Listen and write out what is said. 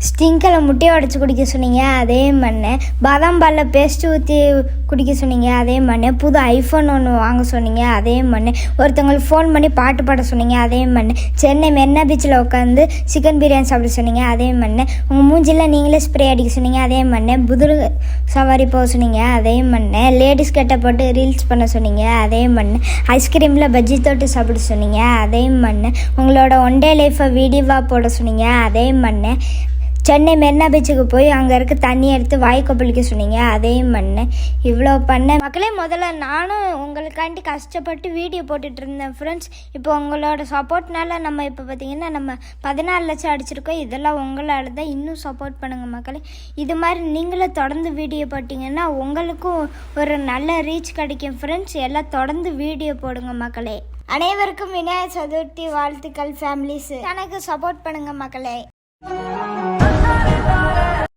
ஸ்டிங்கில் முட்டையை உடச்சி குடிக்க சொன்னீங்க, அதே பண்ணேன். பாதாம் பாலில் பேஸ்ட்டு ஊற்றி குடிக்க சொன்னீங்க, அதே பண்ணேன். புது ஐஃபோன் ஒன்று வாங்க சொன்னீங்க, அதே பண்ணேன். ஒருத்தவங்களுக்கு ஃபோன் பண்ணி பாட்டு பாட சொன்னீங்க, அதே பண்ணேன். சென்னை மெரினா பீச்சில் உட்காந்து சிக்கன் பிரியாணி சாப்பிட சொன்னீங்க, அதே பண்ணேன். உங்கள் மூஞ்சில் நீங்களே ஸ்ப்ரே அடிக்க சொன்னீங்க, அதே பண்ணேன். புதுரு சவாரி போக சொன்னீங்க, அதே பண்ணேன். லேடிஸ் கட்டை போட்டு ரீல்ஸ் பண்ண சொன்னீங்க, அதே பண்ணேன். ஐஸ்கிரீமில் பஜ்ஜி தொட்டு சாப்பிட சொன்னீங்க, அதே பண்ணேன். உங்களோட ஒன் டே லைஃப்பை வீடியோவாக போட சொன்னீங்க, அதே பண்ணேன். சென்னை மெரினா பீச்சுக்கு போய் அங்கே இருக்க தண்ணி எடுத்து வாய் கொப்பளிக்க சொன்னீங்க, அதையும் பண்ணேன். இவ்வளோ பண்ணேன் மக்களே. முதல்ல நானும் உங்களுக்காண்டி கஷ்டப்பட்டு வீடியோ போட்டுட்டு இருந்தேன் ஃப்ரெண்ட்ஸ். இப்போ உங்களோட சப்போர்ட்னால நம்ம இப்போ பார்த்திங்கன்னா நம்ம 14 லட்சம் அடிச்சிருக்கோம். இதெல்லாம் உங்களால் தான். இன்னும் சப்போர்ட் பண்ணுங்கள் மக்களே. இது மாதிரி நீங்களும் தொடர்ந்து வீடியோ போட்டிங்கன்னா உங்களுக்கும் ஒரு நல்ல ரீச் கிடைக்கும் ஃப்ரெண்ட்ஸ். எல்லாம் தொடர்ந்து வீடியோ போடுங்க மக்களே. அனைவருக்கும் விநாயகர் சதுர்த்தி வாழ்த்துக்கள் ஃபேமிலிஸ். எனக்கு சப்போர்ட் பண்ணுங்கள் மக்களே.